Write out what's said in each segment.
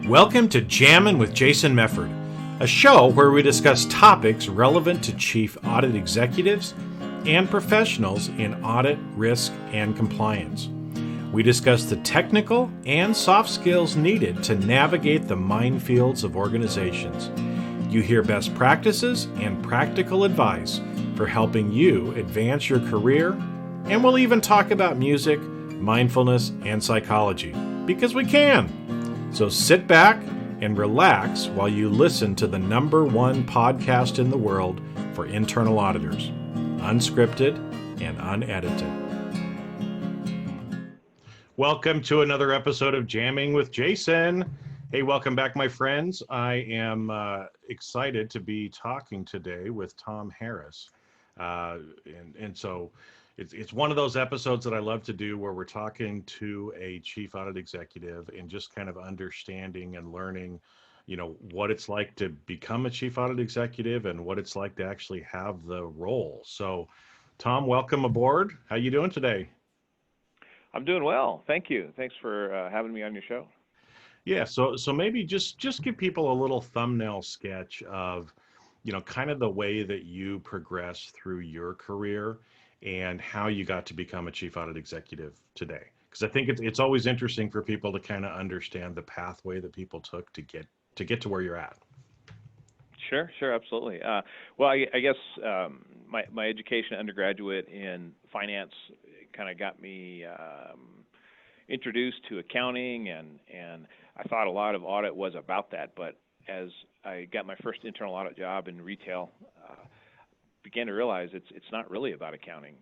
Welcome to Jammin' with Jason Mefford, a show where we discuss topics relevant to Chief Audit Executives and professionals in audit, risk, and compliance. We discuss the technical and soft skills needed to navigate the minefields of organizations. You hear best practices and practical advice for helping you advance your career, and we'll even talk about music, mindfulness, and psychology, because we can. So sit back and relax while you listen to the #1 podcast in the world for internal auditors, unscripted and unedited. Welcome to another episode of Jamming with Jason. Hey, welcome back, my friends. I am excited to be talking today with Tom Harris. So it's one of those episodes that I love to do where we're talking to a chief audit executive and just kind of understanding and learning, what it's like to become a chief audit executive and what it's like to actually have the role. So, Tom, welcome aboard. How you doing today? I'm doing well. Thank you. Thanks for having me on your show. Yeah. So maybe just give people a little thumbnail sketch of, kind of the way that you progressed through your career and how you got to become a chief audit executive today. Because I think it's always interesting for people to kind of understand the pathway that people took to get to where you're at. Sure, absolutely. Well, I guess my education, undergraduate in finance, kind of got me introduced to accounting, and I thought a lot of audit was about that. But as I got my first internal audit job in retail, began to realize it's not really about accounting.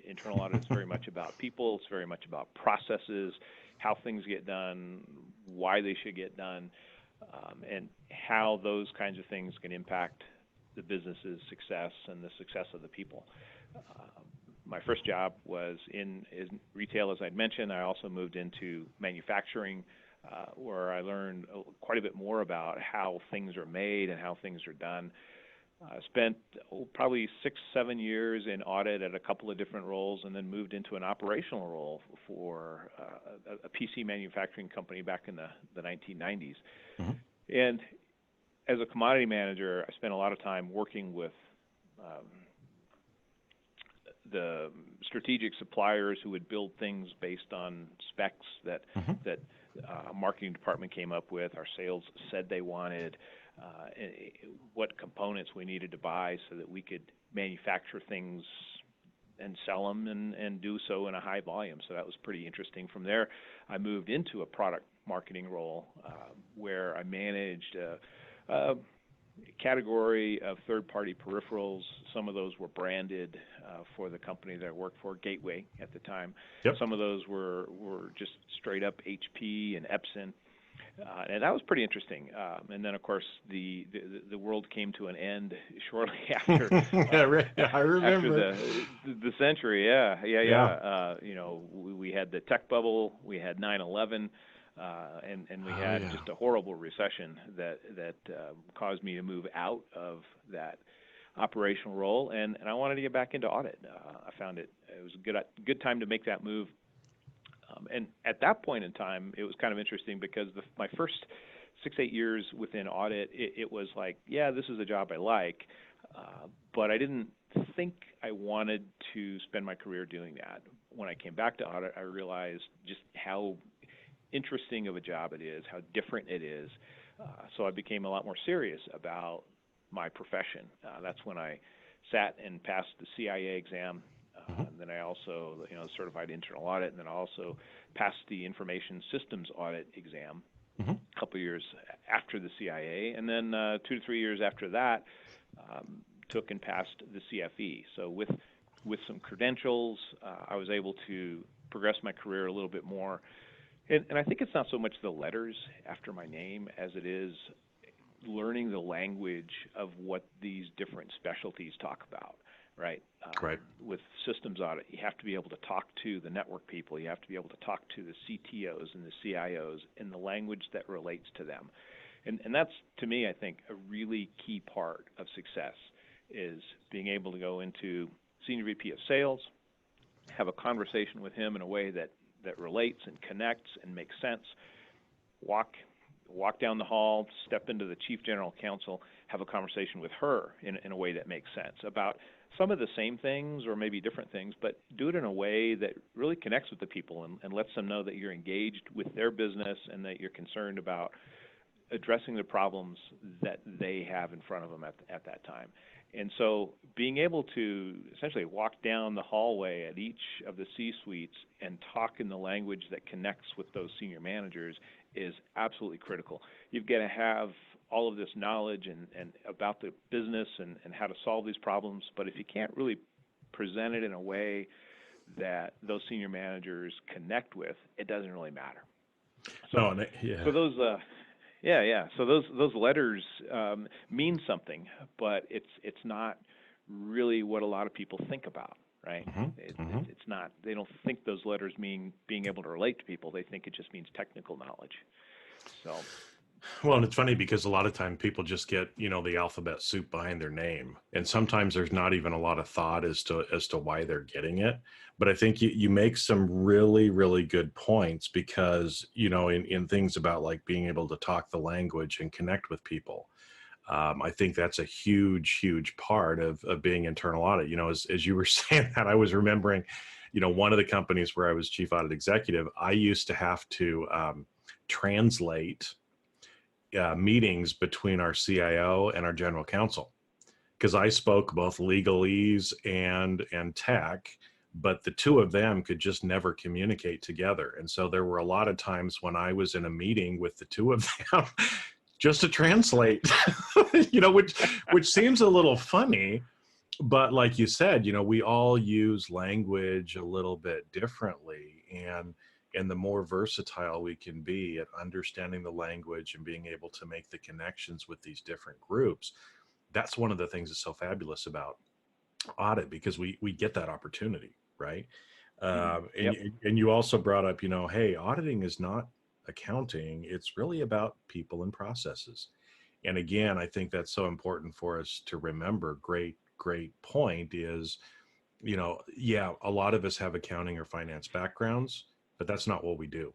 Internal audit is very much about people. It's very much about processes, how things get done, why they should get done, and how those kinds of things can impact the business's success and the success of the people. My first job was in retail, as I'd mentioned. I also moved into manufacturing, where I learned quite a bit more about how things are made and how things are done. I spent probably 6-7 years in audit at a couple of different roles, and then moved into an operational role for a PC manufacturing company back in the 1990s. Mm-hmm. And as a commodity manager, I spent a lot of time working with the strategic suppliers who would build things based on specs that a marketing department came up with, our sales said they wanted, what components we needed to buy so that we could manufacture things and sell them and do so in a high volume. So that was pretty interesting. From there, I moved into a product marketing role where I managed a category of third-party peripherals. Some of those were branded for the company that I worked for, Gateway at the time. Yep. Some of those were just straight up HP and Epson. And that was pretty interesting. And then, of course, the world came to an end shortly after. I remember. After the century. Yeah. We had the tech bubble. We had 9/11. And we had just a horrible recession that caused me to move out of that operational role, and I wanted to get back into audit. I found it was a good time to make that move. And at that point in time, it was kind of interesting because my first 6-8 years within audit, it was like, yeah, this is a job I like, but I didn't think I wanted to spend my career doing that. When I came back to audit, I realized just how interesting of a job it is, how different it is. So I became a lot more serious about my profession. That's when I sat and passed the CiE exam. And then I also, certified internal audit, and then I also passed the information systems audit exam a couple of years after the CiE. And then 2 to 3 years after that, took and passed the CFE. So with some credentials, I was able to progress my career a little bit more. And I think it's not so much the letters after my name as it is learning the language of what these different specialties talk about, right? Right. With systems audit, you have to be able to talk to the network people. You have to be able to talk to the CTOs and the CIOs in the language that relates to them. And that's, to me, I think, a really key part of success is being able to go into Senior VP of Sales, have a conversation with him in a way that relates and connects and makes sense, walk walk down the hall, step into the chief general counsel, have a conversation with her in a way that makes sense about some of the same things or maybe different things, but do it in a way that really connects with the people and lets them know that you're engaged with their business and that you're concerned about addressing the problems that they have in front of them at that time. And so being able to essentially walk down the hallway at each of the C-suites and talk in the language that connects with those senior managers is absolutely critical. You've got to have all of this knowledge and about the business and how to solve these problems, but if you can't really present it in a way that those senior managers connect with, it doesn't really matter. So, so those so those letters mean something, but it's not really what a lot of people think about, right? It's not. They don't think those letters mean being able to relate to people. They think it just means technical knowledge. So. Well, and it's funny because a lot of times people just get, the alphabet soup behind their name. And sometimes there's not even a lot of thought as to why they're getting it. But I think you make some really, really good points because, in things about like being able to talk the language and connect with people. I think that's a huge, huge part of being internal audit. As you were saying that, I was remembering, one of the companies where I was chief audit executive, I used to have to translate meetings between our CIO and our general counsel, because I spoke both legalese and tech, but the two of them could just never communicate together. And so there were a lot of times when I was in a meeting with the two of them just to translate, which seems a little funny, but like you said, we all use language a little bit differently, and the more versatile we can be at understanding the language and being able to make the connections with these different groups, that's one of the things that's so fabulous about audit, because we get that opportunity, right? And you also brought up, hey, auditing is not accounting. It's really about people and processes. And again, I think that's so important for us to remember. Great point is, a lot of us have accounting or finance backgrounds, but that's not what we do,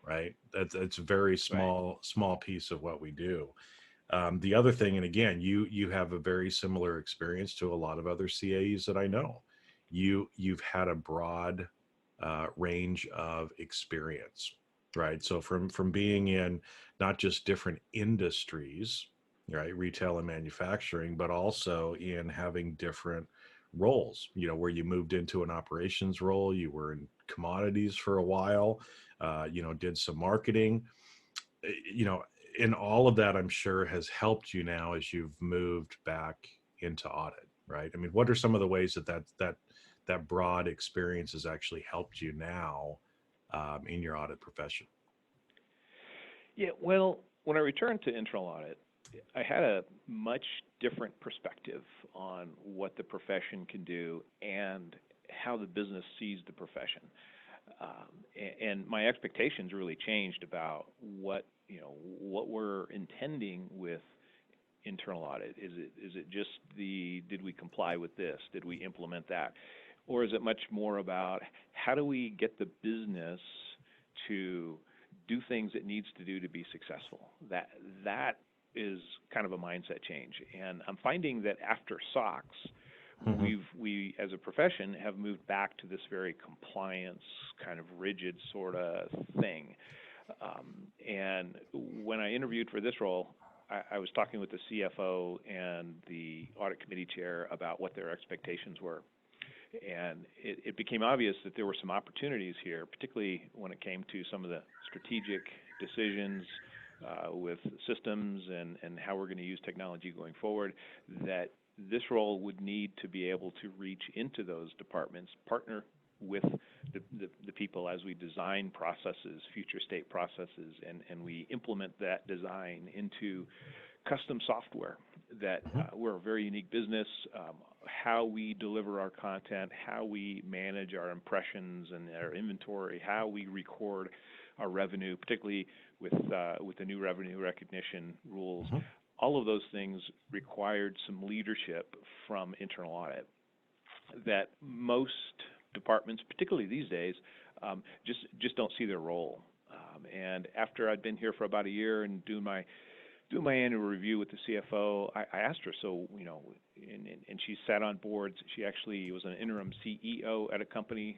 right? That's a very small piece of what we do. The other thing, and again, you have a very similar experience to a lot of other CAEs that I know. You've had a broad range of experience, right? So from being in not just different industries, right, retail and manufacturing, but also in having different roles, where you moved into an operations role, you were in commodities for a while, did some marketing, and all of that I'm sure has helped you now as you've moved back into audit, right? I mean, what are some of the ways that broad experience has actually helped you now in your audit profession? Yeah, well, when I returned to internal audit, I had a much different perspective on what the profession can do and how the business sees the profession. And my expectations really changed about what we're intending with internal audit. Is it just did we comply with this? Did we implement that? Or is it much more about how do we get the business to do things it needs to do to be successful? That is kind of a mindset change. And I'm finding that after SOX, we as a profession have moved back to this very compliance kind of rigid sort of thing. And when I interviewed for this role, I was talking with the CFO and the audit committee chair about what their expectations were. And it became obvious that there were some opportunities here, particularly when it came to some of the strategic decisions with systems and how we're going to use technology going forward, that this role would need to be able to reach into those departments, partner with the people as we design processes, future state processes, and we implement that design into custom software that we're a very unique business. How we deliver our content, how we manage our impressions and our inventory, how we record our revenue, particularly with the new revenue recognition rules. All of those things required some leadership from internal audit that most departments, particularly these days, just don't see their role. And after I'd been here for about a year and doing my annual review with the CFO, I asked her, so, and she sat on boards. She actually was an interim CEO at a company.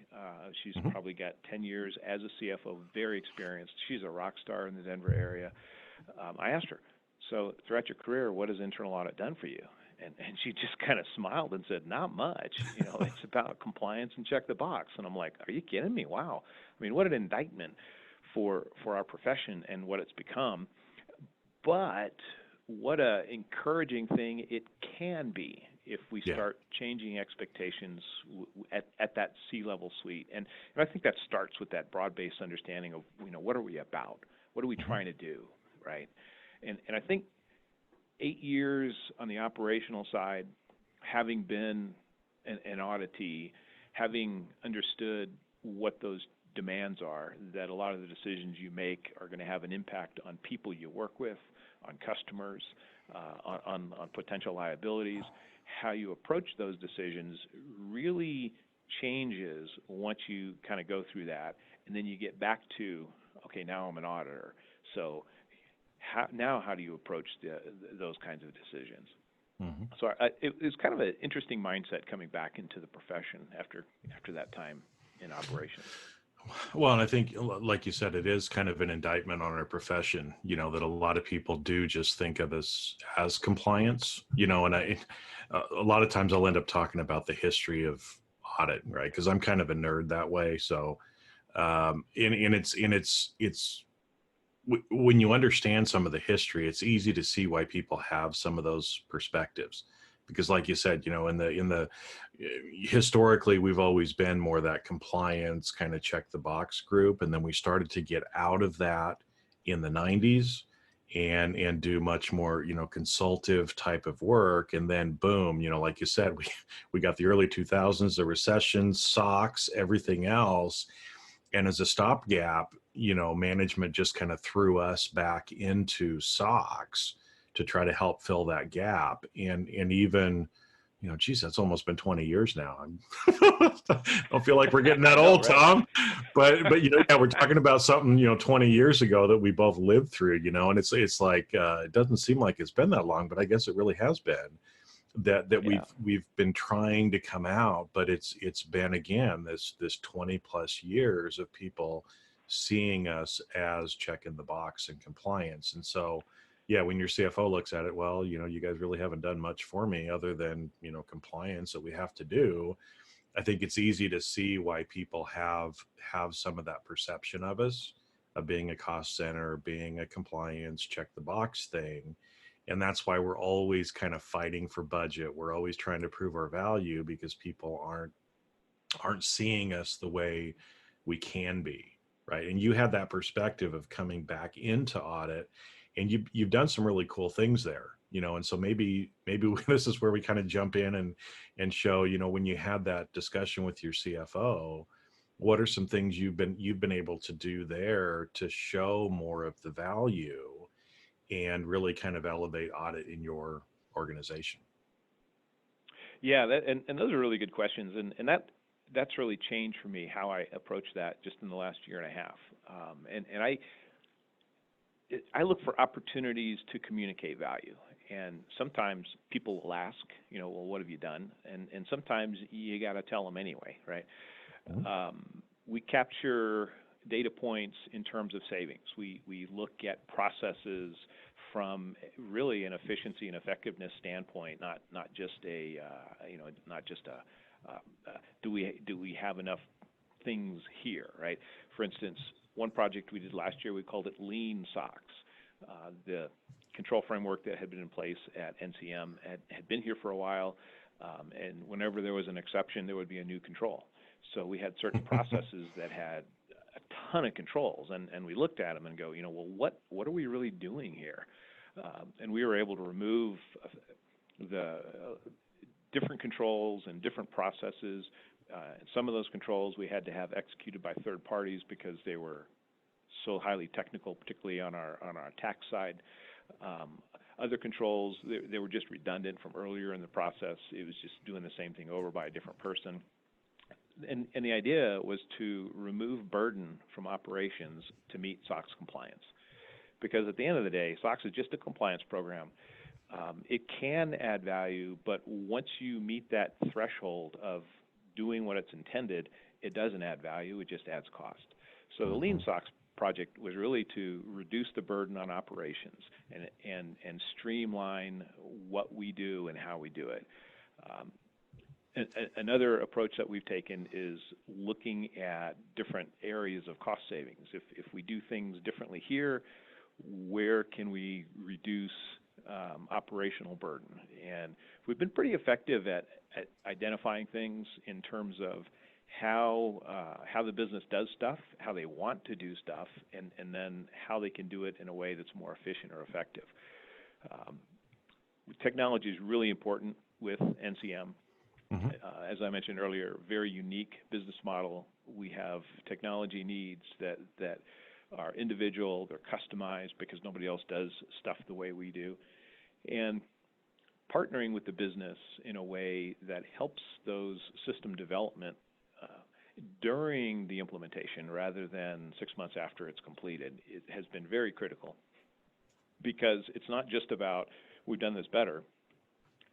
She's probably got 10 years as a CFO, very experienced. She's a rock star in the Denver area. I asked her, so throughout your career, what has internal audit done for you? And she just kind of smiled and said, not much. It's about compliance and check the box. And I'm like, are you kidding me? Wow. I mean, what an indictment for our profession and what it's become. But what a encouraging thing it can be if we start changing expectations at that C-level suite. And I think that starts with that broad-based understanding of, what are we about? What are we trying to do, right? And I think 8 years on the operational side, having been an auditee, having understood what those demands are, that a lot of the decisions you make are going to have an impact on people you work with, on customers, on potential liabilities. How you approach those decisions really changes once you kind of go through that, and then you get back to, okay, now I'm an auditor. So how do you approach those kinds of decisions? So it was kind of an interesting mindset coming back into the profession after that time in operations. Well, and I think, like you said, it is kind of an indictment on our profession, that a lot of people do just think of us as compliance, and a lot of times I'll end up talking about the history of audit, right? Because I'm kind of a nerd that way. So, it's when you understand some of the history, it's easy to see why people have some of those perspectives. Because like you said, in the historically, we've always been more that compliance kind of check the box group. And then we started to get out of that in the 90s and do much more, consultative type of work. And then boom, like you said, we got the early 2000s, the recession, SOX, everything else. And as a stopgap, management just kind of threw us back into SOX to try to help fill that gap. And even, geez, that's almost been 20 years now. I don't feel like we're getting that old, right? Tom. But we're talking about something, 20 years ago that we both lived through, and it's like, it doesn't seem like it's been that long, but I guess it really has been that we've been trying to come out, but it's been, again, this 20 plus years of people seeing us as checking the box and compliance. And so, when your CFO looks at it, well, you guys really haven't done much for me other than, compliance that we have to do. I think it's easy to see why people have some of that perception of us, of being a cost center, being a compliance, check the box thing. And that's why we're always kind of fighting for budget. We're always trying to prove our value because people aren't seeing us the way we can be, right? And you had that perspective of coming back into audit, and you've done some really cool things there, and so maybe this is where we kind of jump in and show, when you had that discussion with your CFO, what are some things you've been able to do there to show more of the value and really kind of elevate audit in your organization? Yeah, and those are really good questions, and that's really changed for me how I approach that just in the last year and a half. And I look for opportunities to communicate value, and sometimes people will ask, well, what have you done? And sometimes you got to tell them anyway, right? We capture data points in terms of savings. We look at processes from really an efficiency and effectiveness standpoint, not just do we have enough things here, right? For instance, one project we did last year, we called it Lean SOX. The control framework that had been in place at NCM had been here for a while, and whenever there was an exception, there would be a new control. So we had certain processes that had a ton of controls, and we looked at them and go, well, what are we really doing here? And we were able to remove the different controls and different processes. Some of those controls we had to have executed by third parties because they were so highly technical, particularly on our tax side. Other controls, they were just redundant from earlier in the process. It was just doing the same thing over by a different person. and the idea was to remove burden from operations to meet SOX compliance. Because at the end of the day, SOX is just a compliance program. It can add value, but once you meet that threshold of doing what it's intended, it doesn't add value, it just adds cost. So the Lean SOX project was really to reduce the burden on operations and streamline what we do and how we do it. Another approach that we've taken is looking at different areas of cost savings. If we do things differently here, where can we reduce operational burden? And we've been pretty effective at identifying things in terms of how the business does stuff, how they want to do stuff, and then how they can do it in a way that's more efficient or effective. Technology is really important with NCM. As I mentioned earlier, very unique business model. We have technology needs that are individual, they're customized because nobody else does stuff the way we do. And partnering with the business in a way that helps those system development during the implementation rather than 6 months after it's completed, it has been very critical. Because it's not just about, we've done this better.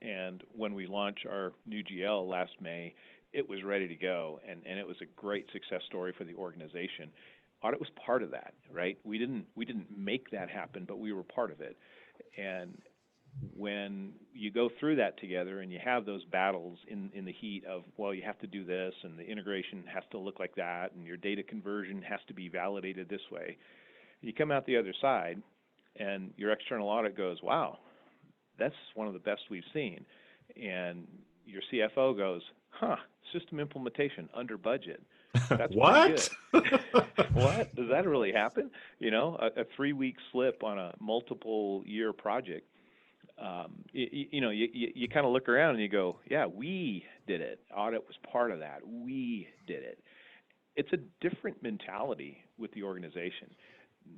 And when we launched our new GL last May, it was ready to go, and it was a great success story for the organization. Audit was part of that, right? We didn't make that happen, but we were part of it. And when you go through that together and you have those battles in the heat of, well, you have to do this, and the integration has to look like that, and your data conversion has to be validated this way, you come out the other side, and your external audit goes, wow, that's one of the best we've seen. And your CFO goes, huh, system implementation under budget. That's what? Pretty good. What? Does that really happen? You know, a 3-week slip on a multiple year project. You kind of look around and you go, yeah, we did it. Audit was part of that. We did it. It's a different mentality with the organization.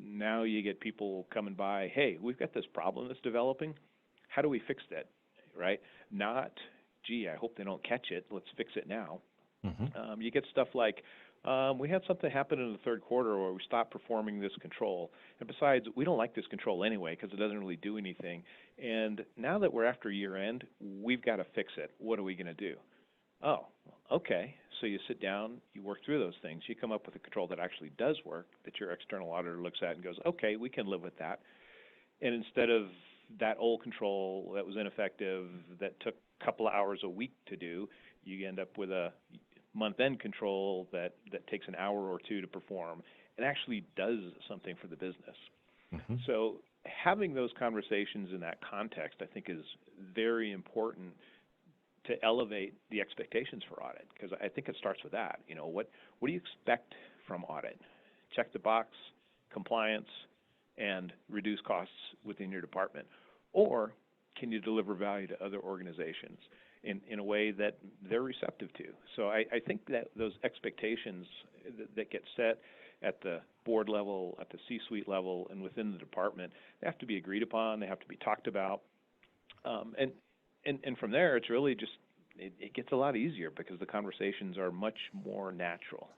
Now you get people coming by, hey, we've got this problem that's developing. How do we fix that, right? Not, gee, I hope they don't catch it. Let's fix it now. You get stuff like, we had something happen in the third quarter where we stopped performing this control. And besides, we don't like this control anyway because it doesn't really do anything. And now that we're after year end, we've got to fix it. What are we going to do? Oh, okay. So you sit down, you work through those things. You come up with a control that actually does work, that your external auditor looks at and goes, okay, we can live with that. And instead of that old control that was ineffective, that took a couple of hours a week to do, you end up with a month-end control that takes an hour or two to perform and actually does something for the business. So having those conversations in that context, I think, is very important to elevate the expectations for audit, because I think it starts with that. You know, what do you expect from audit? Check the box, compliance, and reduce costs within your department. Or can you deliver value to other organizations in a way that they're receptive to? So I think that those expectations that get set at the board level, at the C-suite level, and within the department, they have to be agreed upon, they have to be talked about. And from there, it's really just, it gets a lot easier because the conversations are much more natural.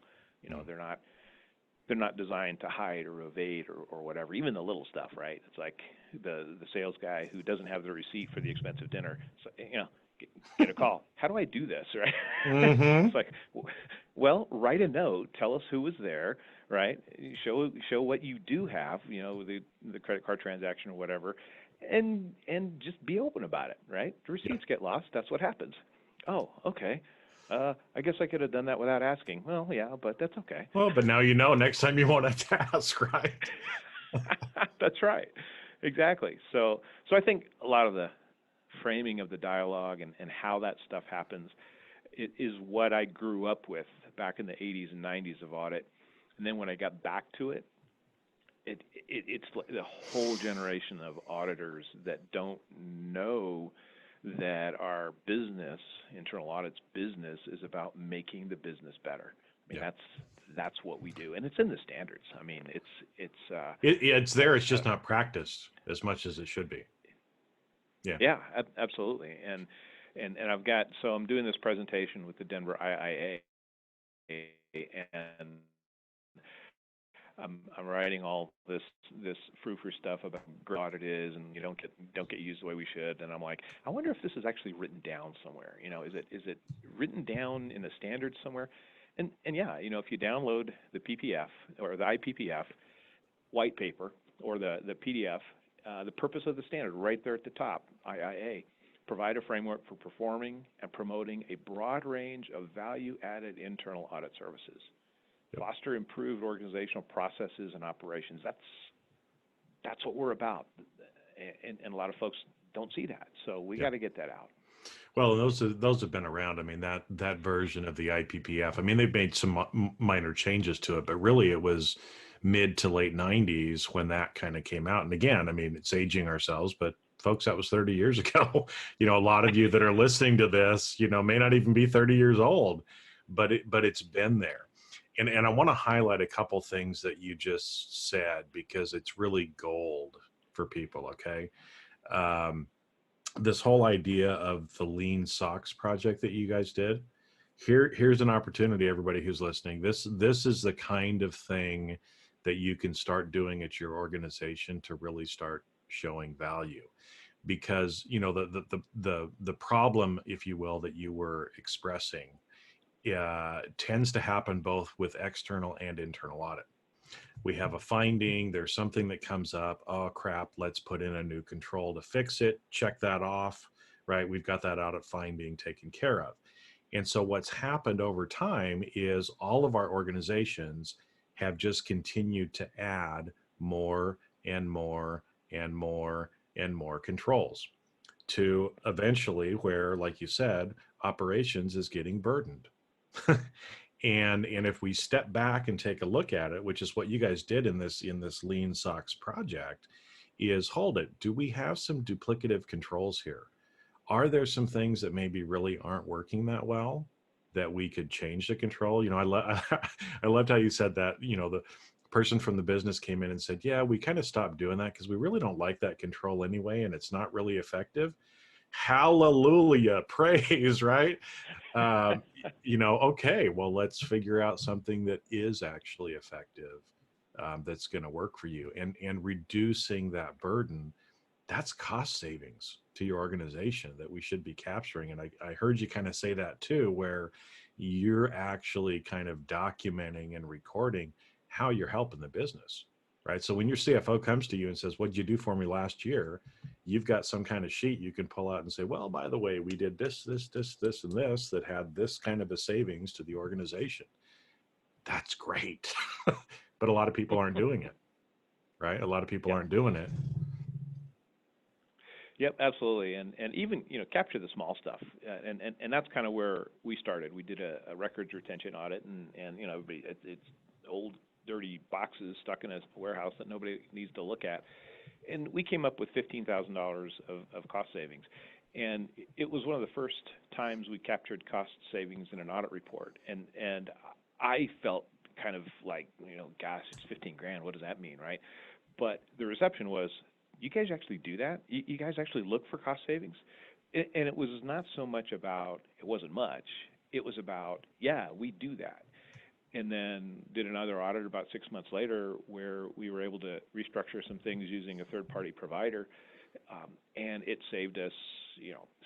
You know, they're not designed to hide or evade or whatever, even the little stuff, right? It's like the sales guy who doesn't have the receipt for the expensive dinner. So, you know, get a call. How do I do this, right? It's like, well, write a note, tell us who was there, right? Show what you do have, you know, the credit card transaction or whatever, and just be open about it, right? The receipts get lost. That's what happens. Oh, okay. I guess I could have done that without asking. Well, yeah, but that's okay. Well, but now you know, next time you won't have to ask, right? That's right. Exactly. So I think a lot of the framing of the dialogue and how that stuff happens is what I grew up with back in the 80s and 90s of audit. And then when I got back to it, it's the whole generation of auditors that don't know that our business, internal audit's business, is about making the business better. I mean, that's what we do, and it's in the standards. I mean, it's there. It's just not practiced as much as it should be. Yeah, absolutely. And I'm doing this presentation with the Denver IIA, and I'm writing all this frou-frou stuff about how audit is, and you don't get used the way we should. And I'm like, I wonder if this is actually written down somewhere. Is it written down in a standard somewhere? And yeah, if you download the PPF or the IPPF white paper or the PDF, the purpose of the standard right there at the top, IIA, provide a framework for performing and promoting a broad range of value-added internal audit services. Foster improved organizational processes and operations. That's what we're about, and a lot of folks don't see that. So we got to get that out. Well, those have been around. I mean, that version of the IPPF. I mean, they've made some minor changes to it, but really it was mid to late '90s when that kind of came out. And again, I mean, it's aging ourselves, but folks, that was 30 years ago. A lot of you that are listening to this, may not even be 30 years old, but it's been there. And I want to highlight a couple things that you just said because it's really gold for people. Okay. This whole idea of the Lean SOX project that you guys did, here's an opportunity, everybody who's listening. This is the kind of thing that you can start doing at your organization to really start showing value. Because the problem, if you will, that you were expressing tends to happen both with external and internal audit. We have a finding, there's something that comes up, oh crap, let's put in a new control to fix it, check that off, right? We've got that audit finding taken care of. And so what's happened over time is all of our organizations have just continued to add more and more and more and more controls to eventually where, like you said, operations is getting burdened. And if we step back and take a look at it, which is what you guys did in this Lean SOX project, is hold it. Do we have some duplicative controls here? Are there some things that maybe really aren't working that well that we could change the control? I loved how you said that. The person from the business came in and said, yeah, we kind of stopped doing that because we really don't like that control anyway, and it's not really effective. Hallelujah, praise, right? Okay, well, let's figure out something that is actually effective, that's going to work for you, and reducing that burden. That's cost savings to your organization that we should be capturing. And I heard you kind of say that too, where you're actually kind of documenting and recording how you're helping the business, right? So when your CFO comes to you and says, what'd you do for me last year? You've got some kind of sheet you can pull out and say, well, by the way, we did this, and this that had this kind of a savings to the organization. That's great. But a lot of people aren't doing it, right? A lot of people aren't doing it. Yep, absolutely, and even capture the small stuff, and that's kind of where we started. We did a records retention audit, and everybody, it's old dirty boxes stuck in a warehouse that nobody needs to look at, and we came up with $15,000 of cost savings, and it was one of the first times we captured cost savings in an audit report, and I felt kind of like gosh, it's 15 grand. What does that mean, right? But the reception was, you guys actually do that? You guys actually look for cost savings? And it was not so much about, it wasn't much, it was about, yeah, we do that. And then did another audit about 6 months later where we were able to restructure some things using a third-party provider, and it saved us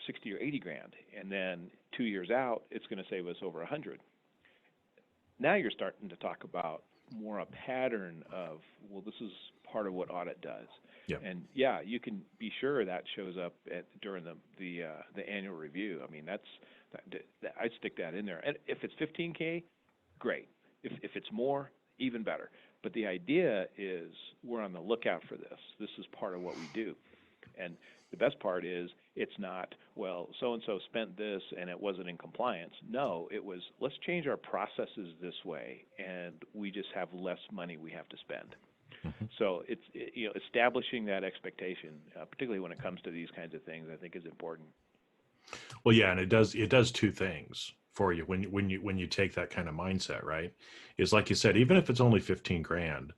60 or 80 grand. And then 2 years out, it's going to save us over 100. Now you're starting to talk about more a pattern of, well, this is part of what audit does. Yep. And yeah, you can be sure that shows up during the annual review. I mean, I'd stick that in there. And if it's 15K, great. If it's more, even better. But the idea is we're on the lookout for this. This is part of what we do. And the best part is it's not, well, so-and-so spent this and it wasn't in compliance. No, it was, let's change our processes this way, and we just have less money we have to spend. Mm-hmm. So it's establishing that expectation, particularly when it comes to these kinds of things, I think is important. Well, yeah, and it does two things for you when you take that kind of mindset, right? Is like you said, even if it's only 15 grand,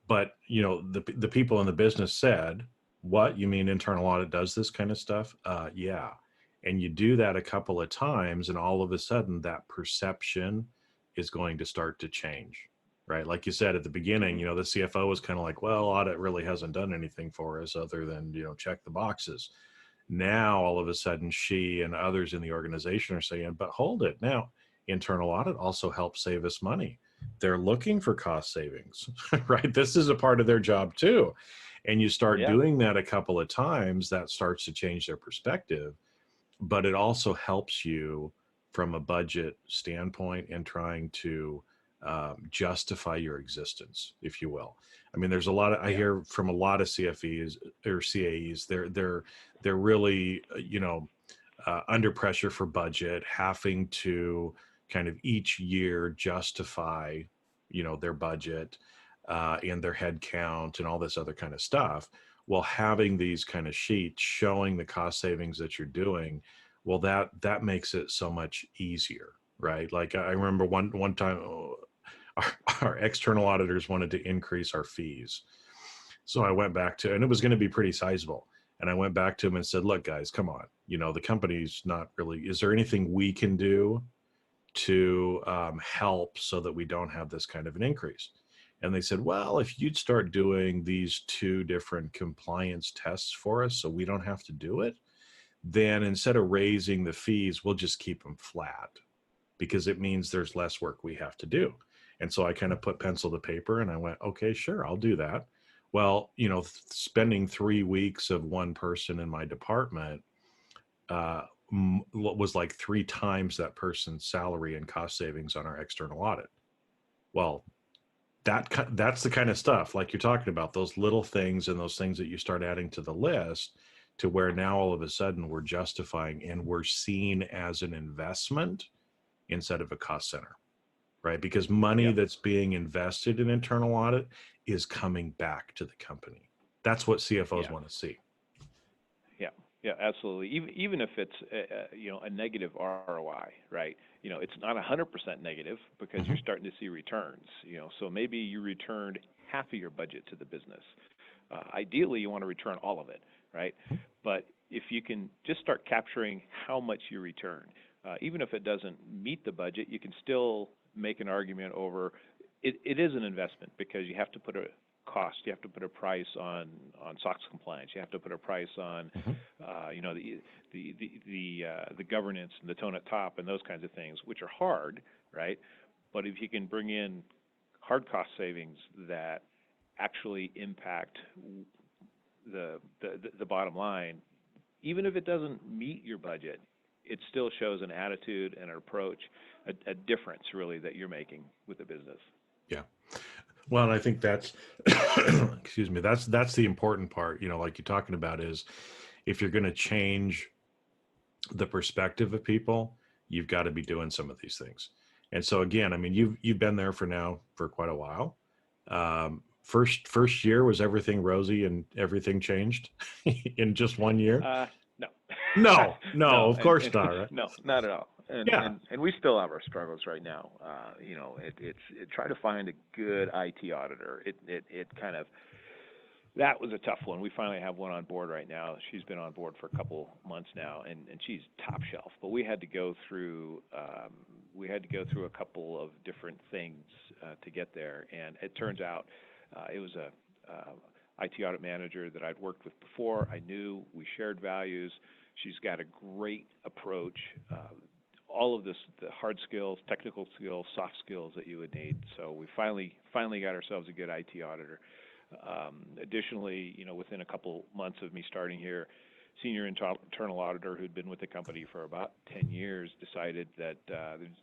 but the people in the business said, what, you mean internal audit does this kind of stuff? Yeah. And you do that a couple of times, and all of a sudden that perception is going to start to change, right? Like you said at the beginning, the CFO was kind of like, well, audit really hasn't done anything for us other than, check the boxes. Now, all of a sudden, she and others in the organization are saying, but hold it. Now, internal audit also helps save us money. They're looking for cost savings, right? This is a part of their job too. And you start doing that a couple of times, that starts to change their perspective. But it also helps you from a budget standpoint and trying to justify your existence, if you will. I mean, there's a lot of, I hear from a lot of CFEs or CAEs, they're really, under pressure for budget, having to kind of each year justify, their budget and their head count and all this other kind of stuff. Well, having these kind of sheets showing the cost savings that you're doing, well, that makes it so much easier, right? Like I remember one time, our external auditors wanted to increase our fees. So I went back to, and it was going to be pretty sizable. And I went back to them and said, look, guys, come on. The company's not really, is there anything we can do to help so that we don't have this kind of an increase? And they said, well, if you'd start doing these 2 different compliance tests for us so we don't have to do it, then instead of raising the fees, we'll just keep them flat because it means there's less work we have to do. And so I kind of put pencil to paper and I went, okay, sure, I'll do that. Well, spending 3 weeks of one person in my department was like 3 times that person's salary and cost savings on our external audit. Well, that's the kind of stuff like you're talking about, those little things and those things that you start adding to the list to where now all of a sudden we're justifying and we're seen as an investment instead of a cost center, right? Because money that's being invested in internal audit is coming back to the company. That's what CFOs want to see. Yeah, absolutely. Even if it's a negative ROI, right? It's not 100% negative because you're starting to see returns. So maybe you returned half of your budget to the business. Ideally, you want to return all of it, right? But if you can just start capturing how much you return, even if it doesn't meet the budget, you can still make an argument over it is an investment because you have to put a cost, you have to put a price on SOX compliance, you have to put a price on the governance and the tone at top and those kinds of things, which are hard, right? But if you can bring in hard cost savings that actually impact the bottom line, even if it doesn't meet your budget, it still shows an attitude and an approach, a difference really that you're making with the business. Yeah. Well, and I think that's, excuse me, that's the important part, like you're talking about is if you're going to change the perspective of people, you've got to be doing some of these things. And so again, I mean, you've been there for quite a while. First year, was everything rosy and everything changed in just 1 year? No. No, of course not, right? No, not at all. And we still have our struggles right now. It's try to find a good IT auditor. It kind of, that was a tough one. We finally have one on board right now. She's been on board for a couple months now, and she's top shelf. But we had to go through a couple of different things to get there. And it turns out it was a IT audit manager that I'd worked with before. I knew we shared values. She's got a great approach. All of this, the hard skills, technical skills, soft skills that you would need. So we finally got ourselves a good IT auditor. Additionally, within a couple months of me starting here, senior internal auditor who'd been with the company for about 10 years decided that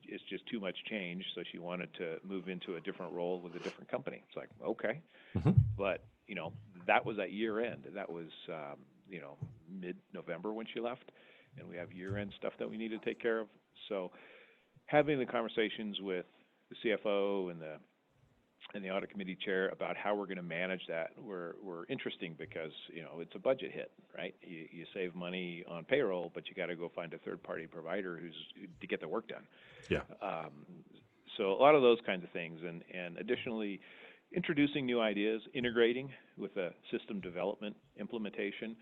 it's just too much change, so she wanted to move into a different role with a different company. It's like, okay. But, that was at year end. That was, mid-November when she left, and we have year-end stuff that we need to take care of. So having the conversations with the CFO and the audit committee chair about how we're going to manage that were interesting because, it's a budget hit, right? You save money on payroll, but you got to go find a third-party provider to get the work done. Yeah. So a lot of those kinds of things, and additionally, introducing new ideas, integrating with a system development implementation.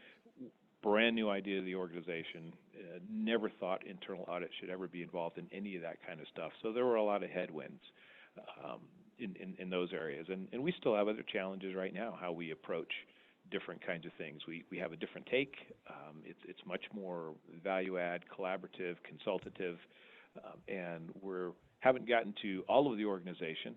brand new idea to the organization, never thought internal audit should ever be involved in any of that kind of stuff. So there were a lot of headwinds in those areas. And we still have other challenges right now, how we approach different kinds of things. We have a different take. It's much more value add, collaborative, consultative, and haven't gotten to all of the organization,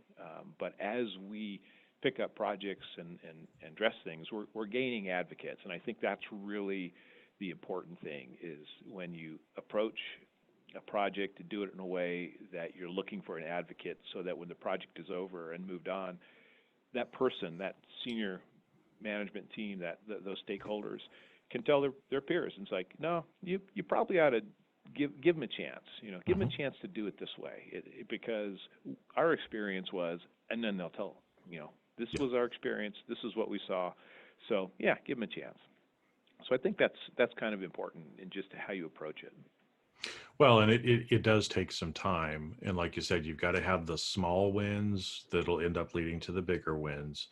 but as we pick up projects and address things, we're gaining advocates, and I think that's really the important thing, is when you approach a project to do it in a way that you're looking for an advocate, so that when the project is over and moved on, that person, that senior management team, those stakeholders can tell their peers. And it's like, no, you probably ought to give them a chance. Give them a chance to do it this way, because our experience was, and then they'll tell this was our experience. This is what we saw. So yeah, give them a chance. So I think that's kind of important in just how you approach it. Well, and it does take some time. And like you said, you've got to have the small wins that'll end up leading to the bigger wins.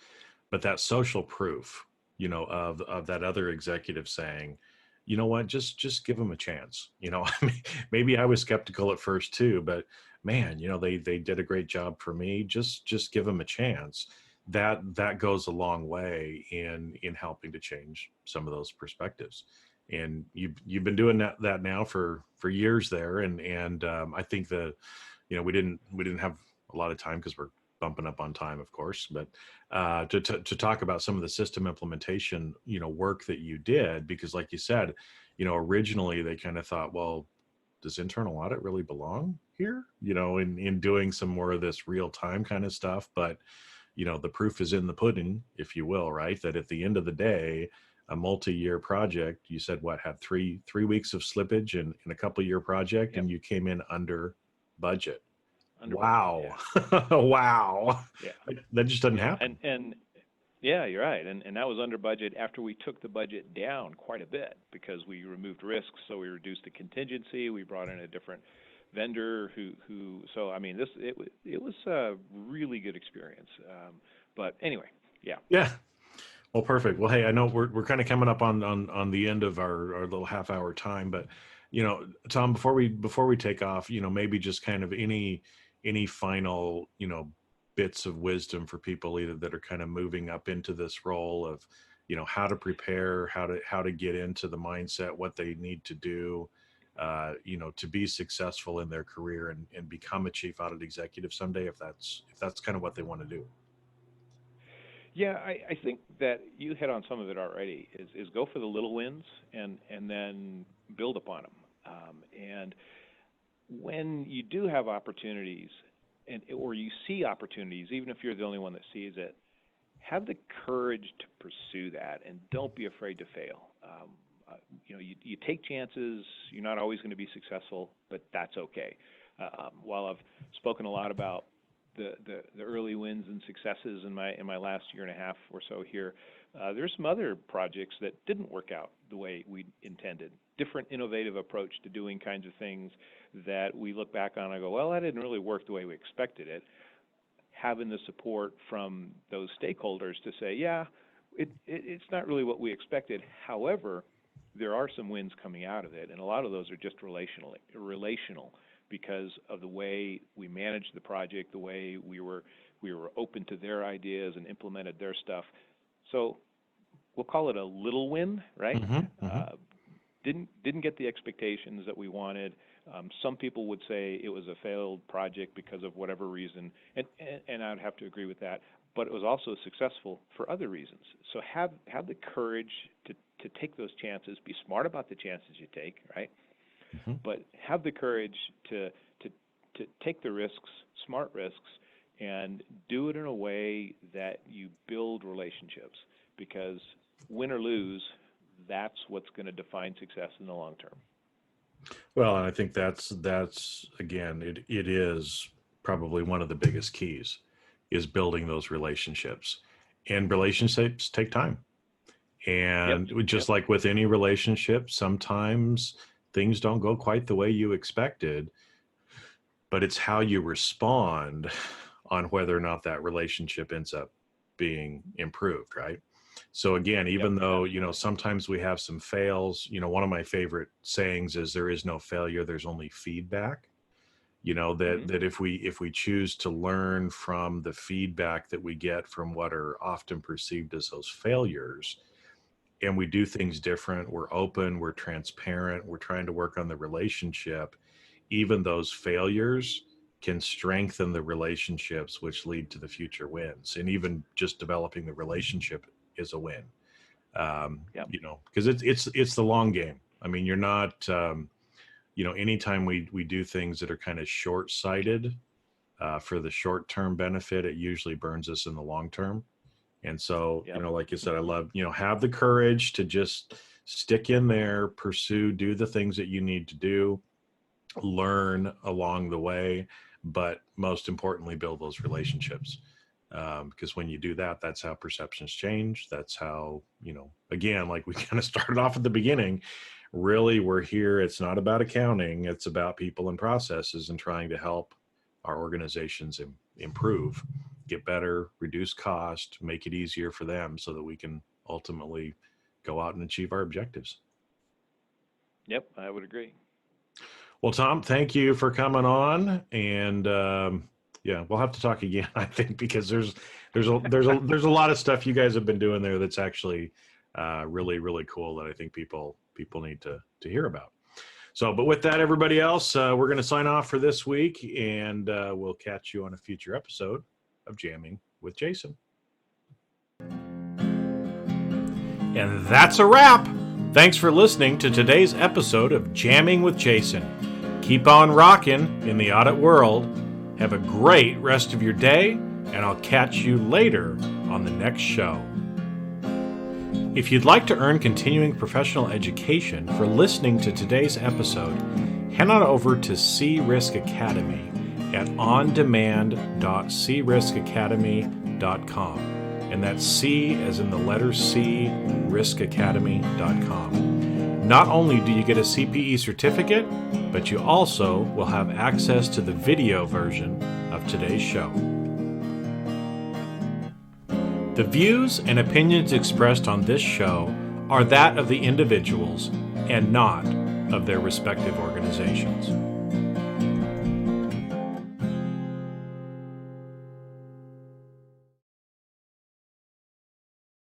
But that social proof, of that other executive saying, you know what, just give them a chance. Maybe I was skeptical at first too, but man, they did a great job for me. Just give them a chance. That goes a long way in helping to change some of those perspectives. And you've been doing that now for years there, and I think that we didn't have a lot of time because we're bumping up on time, of course, but to talk about some of the system implementation work that you did, because like you said, originally they kind of thought, well, does internal audit really belong here, in doing some more of this real time kind of stuff? But the proof is in the pudding, if you will, right? That at the end of the day, a multi-year project, you said had three weeks of slippage in a couple-year project, and you came in under budget. Wow. Yeah. Wow. Yeah. That just doesn't happen. And yeah, you're right. And that was under budget after we took the budget down quite a bit, because we removed risks. So we reduced the contingency. We brought in a different vendor so I mean, it was a really good experience. But anyway, yeah. Yeah. Well, perfect. Well, hey, I know we're kind of coming up on the end of our little half-hour time, but Tom, before we take off, maybe just kind of any final bits of wisdom for people either that are kind of moving up into this role of how to prepare, how to get into the mindset, what they need to do to be successful in their career and become a chief audit executive someday, if that's kind of what they want to do. Yeah, I think that you hit on some of it already, is go for the little wins and then build upon them. And when you do have opportunities or you see opportunities, even if you're the only one that sees it, have the courage to pursue that, and don't be afraid to fail. You take chances. You're not always going to be successful, but that's okay. While I've spoken a lot about the early wins and successes in my last year and a half or so here, there's some other projects that didn't work out the way we intended. Different innovative approach to doing kinds of things that we look back on and go, well, that didn't really work the way we expected it. Having the support from those stakeholders to say, yeah, it's not really what we expected. However, there are some wins coming out of it, and a lot of those are just relational because of the way we managed the project, the way we were open to their ideas and implemented their stuff. So we'll call it a little win, right? Mm-hmm. Didn't get the expectations that we wanted. Some people would say it was a failed project because of whatever reason, and I'd have to agree with that. But it was also successful for other reasons. So have the courage to take those chances. Be smart about the chances you take, right? Mm-hmm. But have the courage to take the risks, smart risks, and do it in a way that you build relationships. Because win or lose, that's what's going to define success in the long term. Well, and I think that's again, it is probably one of the biggest keys, is building those relationships, and relationships take time. And just like with any relationship, sometimes things don't go quite the way you expected, but it's how you respond on whether or not that relationship ends up being improved, right? So again, even though, sometimes we have some fails, one of my favorite sayings is there is no failure, there's only feedback. That if we choose to learn from the feedback that we get from what are often perceived as those failures, and we do things different, we're open, we're transparent, we're trying to work on the relationship, even those failures can strengthen the relationships, which lead to the future wins. And even just developing the relationship is a win. Because it's the long game. I mean, you're not, anytime we do things that are kind of short-sighted for the short-term benefit, it usually burns us in the long term. And so, like you said, I love, have the courage to just stick in there, pursue, do the things that you need to do, learn along the way, but most importantly, build those relationships. Because when you do that, that's how perceptions change. That's how, again, like we kind of started off at the beginning, really we're here. It's not about accounting. It's about people and processes and trying to help our organizations improve, get better, reduce cost, make it easier for them so that we can ultimately go out and achieve our objectives. Yep, I would agree. Well, Tom, thank you for coming on, and we'll have to talk again, I think, because there's a lot of stuff you guys have been doing there that's actually really, really cool that I think people need to hear about. So, but with that, everybody else, we're going to sign off for this week, and we'll catch you on a future episode of Jamming with Jason. And that's a wrap. Thanks for listening to today's episode of Jamming with Jason. Keep on rocking in the audit world. Have a great rest of your day, and I'll catch you later on the next show. If you'd like to earn continuing professional education for listening to today's episode, head on over to C-Risk Academy at ondemand.criskacademy.com. And that's C as in the letter C, riskacademy.com. Not only do you get a CPE certificate, but you also will have access to the video version of today's show. The views and opinions expressed on this show are that of the individuals and not of their respective organizations.